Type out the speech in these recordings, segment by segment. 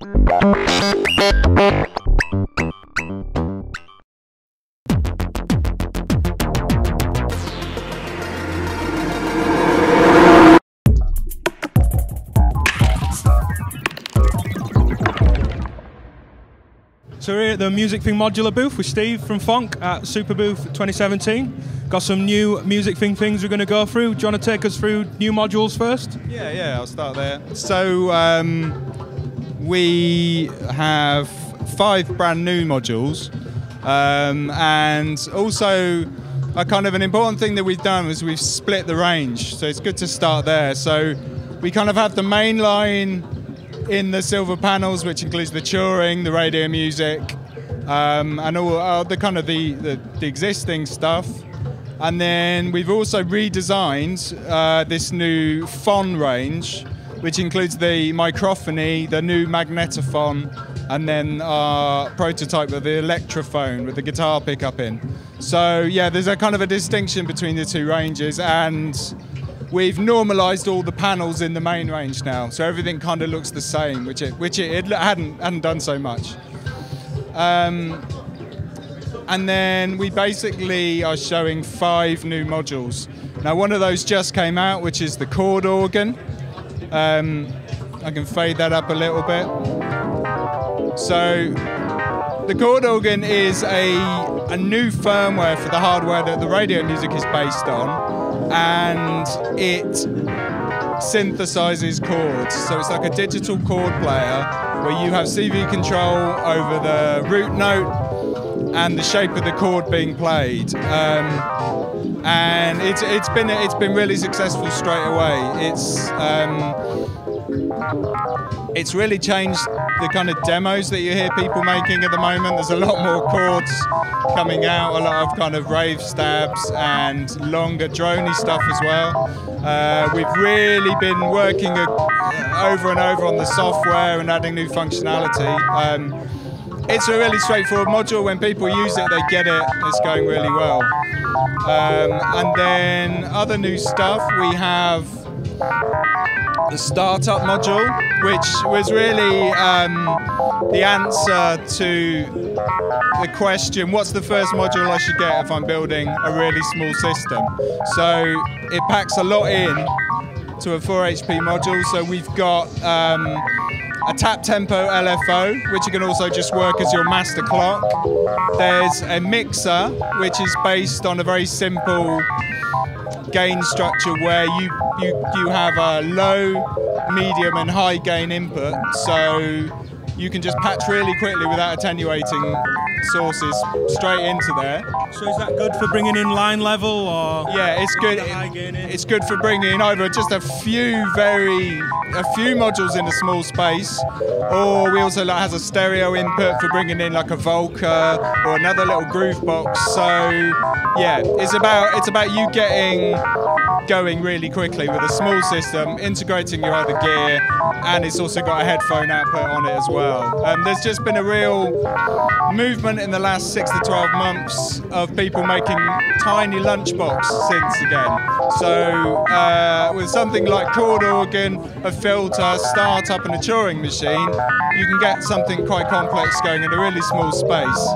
So we're here at the Music Thing Modular booth with Steve from Thonk at Superbooth 2017. Got some new Music Thing things we're going to go through. Do you want to take us through new modules first? Yeah, I'll start there. So we have 5 brand new modules, and also a kind of an important thing that we've done was we've split the range. So it's good to start there. So we kind of have the main line in the silver panels, which includes the touring, the radio music, and all the kind of the existing stuff. And then we've also redesigned this new Phon range, which includes the microphony, the new Magnetophon, and then our prototype of the Electrophone with the guitar pickup in. So yeah, there's a kind of a distinction between the two ranges, and we've normalised all the panels in the main range now, so everything kind of looks the same, which it hadn't done so much. And then we basically are showing 5 new modules. Now one of those just came out, which is the Chord Organ. I can fade that up a little bit. So the Chord Organ is a new firmware for the hardware that the radio music is based on, and it synthesizes chords. So it's like a digital chord player where you have CV control over the root note and the shape of the chord being played. And it's been really successful straight away. It's really changed the kind of demos that you hear people making at the moment. There's a lot more chords coming out, a lot of kind of rave stabs and longer droney stuff as well. We've really been working over and over on the software and adding new functionality. It's a really straightforward module. When people use it, they get it. It's going really well. And then other new stuff, we have the startup module, which was really the answer to the question, what's the first module I should get if I'm building a really small system? So it packs a lot in to a 4 HP module. So we've got a tap tempo LFO, which you can also just work as your master clock. There's a mixer, which is based on a very simple gain structure where you have a low, medium and high gain input, so you can just patch really quickly without attenuating sources straight into there. So is that good for bringing in line level, or? Yeah, it's good. It's good for bringing in either just a few modules in a small space, or we also has a stereo input for bringing in like a Volca or another little groove box. So yeah, it's about you getting going really quickly with a small system, integrating your other gear, and it's also got a headphone output on it as well. There's just been a real movement in the last 6 to 12 months of people making tiny lunchbox synths again. So with something like Chord Organ, a filter, startup and a touring machine, you can get something quite complex going in a really small space.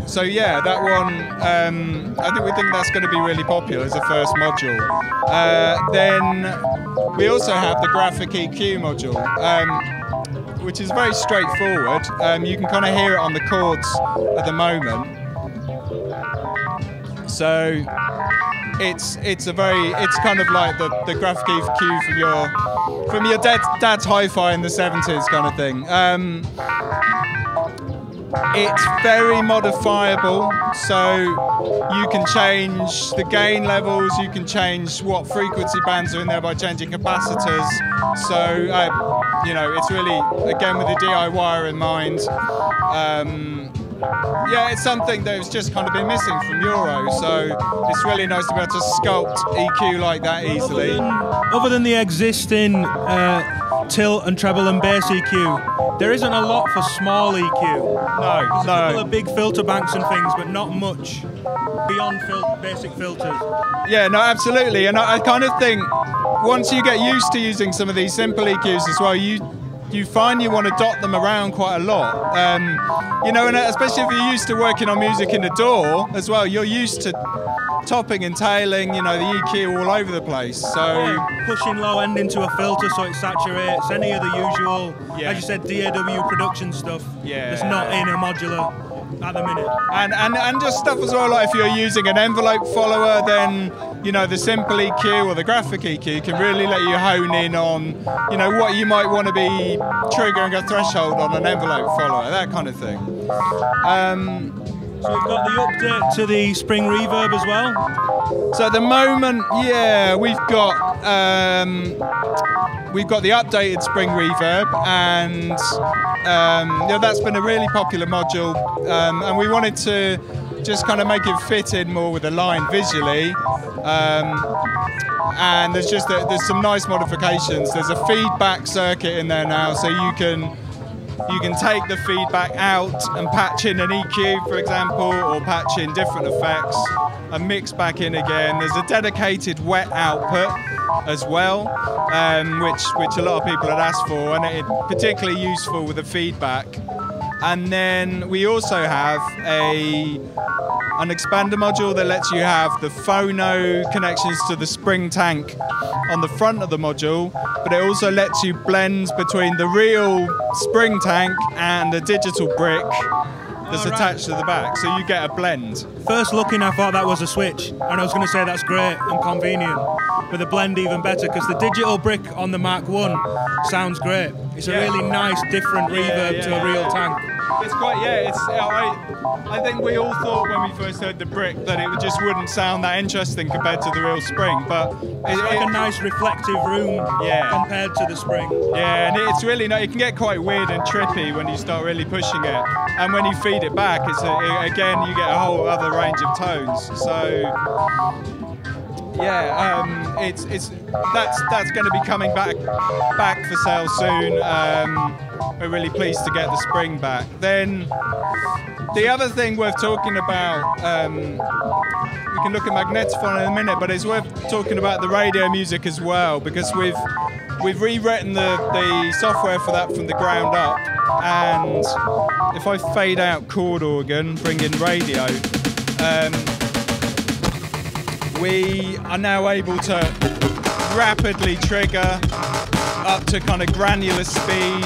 So yeah, that one, we think that's going to be really popular as a first module. Then we also have the graphic EQ module, which is very straightforward. You can kind of hear it on the chords at the moment. So it's kind of like the graphic EQ from your dad's hi-fi in the 70s kind of thing. It's very modifiable, so you can change the gain levels, you can change what frequency bands are in there by changing capacitors. So, you know, it's really, again, with the DIY in mind. Yeah, it's something that has just kind of been missing from Euro, so it's really nice to be able to sculpt EQ like that easily. Other than the existing tilt and treble and bass EQ, there isn't a lot for small EQ. No, There's a couple of big filter banks and things, but not much beyond basic filters. Yeah, no, absolutely, and I kind of think once you get used to using some of these simple EQs as well, you find you want to dot them around quite a lot. You know, and especially if you're used to working on music in the DAW as well, you're used to topping and tailing, you know, the EQ all over the place. So pushing low end into a filter so it saturates, any of the usual, as you said, DAW production stuff that's not in a modular at the minute. And just stuff as well, like if you're using an envelope follower, then, you know, the simple EQ or the graphic EQ can really let you hone in on, you know, what you might want to be triggering a threshold on an envelope follower, that kind of thing. So we've got the update to the Spring Reverb as well. So at the moment, yeah, we've got the updated Spring Reverb, and yeah, that's been a really popular module, and we wanted to just kind of make it fit in more with the line visually. And there's some nice modifications. There's a feedback circuit in there now, so you can take the feedback out and patch in an EQ, for example, or patch in different effects and mix back in again. There's a dedicated wet output as well, which a lot of people had asked for, and it's particularly useful with the feedback. And then we also have an expander module that lets you have the phono connections to the Spring tank on the front of the module, but it also lets you blend between the real Spring tank and the digital brick that's attached to the back, so you get a blend. First looking, I thought that was a switch, and I was going to say that's great and convenient, but the blend even better, because the digital brick on the Mark 1 sounds great. It's a really nice, different reverb to a real tank. It's quite, I think we all thought when we first heard the brick that it just wouldn't sound that interesting compared to the real Spring, but it's like a nice reflective room compared to the Spring. Yeah, and it's really nice. It can get quite weird and trippy when you start really pushing it, and when you feed it back, again you get a whole other range of tones. So yeah, that's going to be coming back for sale soon. We're really pleased to get the Spring back. Then the other thing worth talking about, we can look at Magnetophon in a minute, but it's worth talking about the radio music as well, because we've rewritten the software for that from the ground up. And if I fade out Chord Organ, bring in radio, we are now able to rapidly trigger up to kind of granular speed.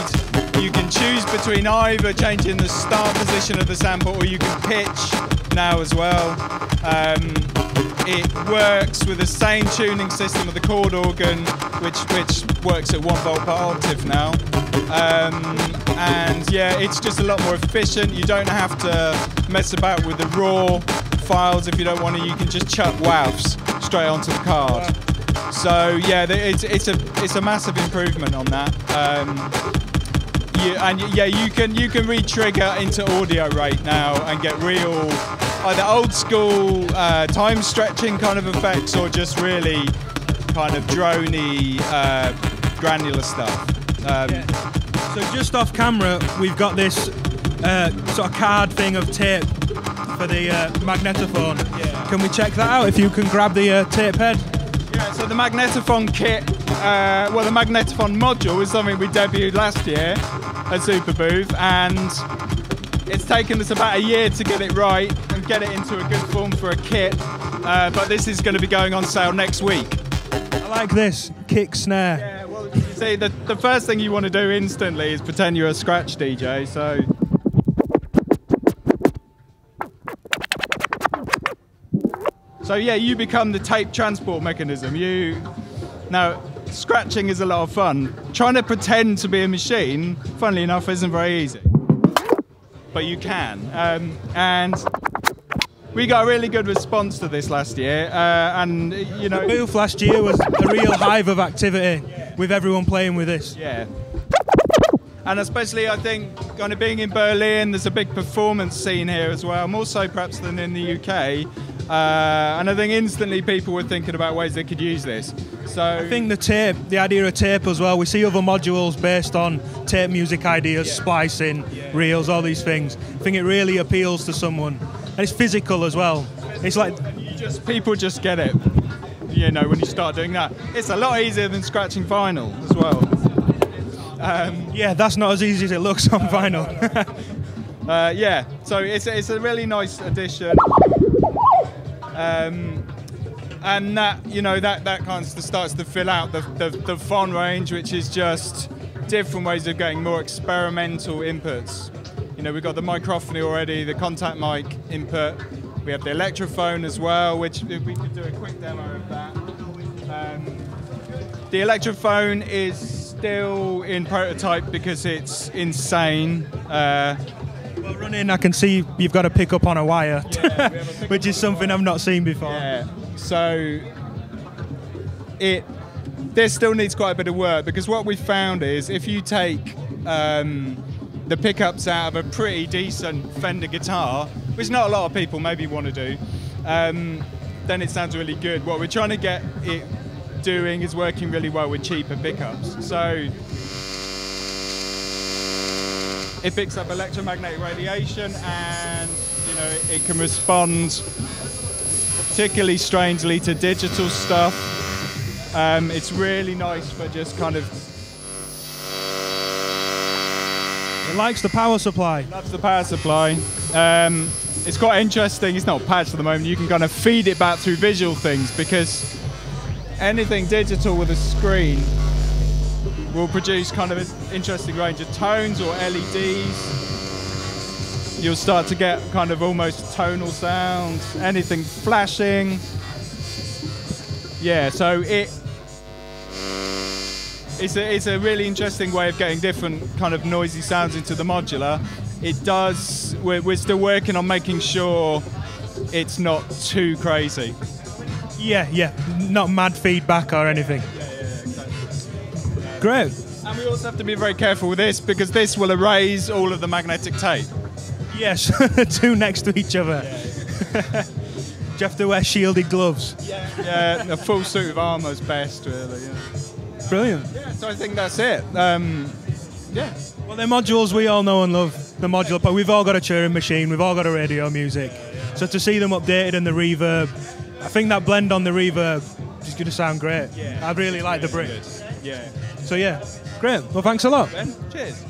You can choose between either changing the start position of the sample, or you can pitch now as well. It works with the same tuning system of the Chord Organ, which works at 1 volt per octave now. And yeah, it's just a lot more efficient. You don't have to mess about with the raw files if you don't want to. You can just chuck WAVs straight onto the card. So yeah, it's a massive improvement on that. You can re-trigger into audio rate now and get real either old school time stretching kind of effects, or just really kind of droney granular stuff. So just off camera, we've got this sort of card thing of tape for the Magnetophon. Yeah. Can we check that out? If you can grab the tape head. Yeah. So the Magnetophon kit, well, the Magnetophon module is something we debuted last year at Superbooth, and it's taken us about a year to get it right and get it into a good form for a kit. But this is going to be going on sale next week. I like this kick snare. Yeah. Well, you see, the first thing you want to do instantly is pretend you're a scratch DJ. So yeah, you become the tape transport mechanism. Now, scratching is a lot of fun. Trying to pretend to be a machine, funnily enough, isn't very easy. But you can. And we got a really good response to this last year. And you know, the booth last year was a real hive of activity with everyone playing with this. Yeah. And especially, I think, kind of being in Berlin, there's a big performance scene here as well, more so perhaps than in the UK. And I think instantly people were thinking about ways they could use this. So I think the idea of tape as well, we see other modules based on tape music ideas, splicing, reels, all these things. I think it really appeals to someone. And it's physical as well. It's like... people just get it. you know, when you start doing that. It's a lot easier than scratching vinyl as well. Yeah, that's not as easy as it looks on vinyl. Yeah, so it's a really nice addition. And that, you know, that kind of starts to fill out the Thonk range, which is just different ways of getting more experimental inputs. You know, we've got the microphony already, the contact mic input. We have the electrophone as well, which we could do a quick demo of that. The electrophone is still in prototype because it's insane. Well, running, I can see you've got to pick up on a wire, which is something I've not seen before. Yeah. So this still needs quite a bit of work, because what we found is if you take the pickups out of a pretty decent Fender guitar, which not a lot of people maybe want to do, then it sounds really good. What we're trying to get it doing is working really well with cheaper pickups. So it picks up electromagnetic radiation, and you know, it can respond particularly strangely to digital stuff. It's really nice for just kind of... It likes the power supply. Loves the power supply. It's quite interesting. It's not patched at the moment. You can kind of feed it back through visual things, because anything digital with a screen will produce kind of an interesting range of tones or LEDs. You'll start to get kind of almost tonal sounds, anything flashing. Yeah, so it's a really interesting way of getting different kind of noisy sounds into the modular. It does, we're still working on making sure it's not too crazy. Yeah, not mad feedback or anything. Yeah, exactly. Great. And we also have to be very careful with this, because this will erase all of the magnetic tape. Yes, two next to each other. Yeah. Do you have to wear shielded gloves? Yeah, a full suit of armour is best, really. Yeah. Brilliant. Yeah, so I think that's it. Yeah. Well, they're modules we all know and love, the modular, but we've all got a Turing machine, we've all got a radio music. So to see them updated and the reverb, I think that blend on the reverb is going to sound great. Yeah. I really like the brick. Yeah. So yeah, great. Well, thanks a lot. Ben, cheers.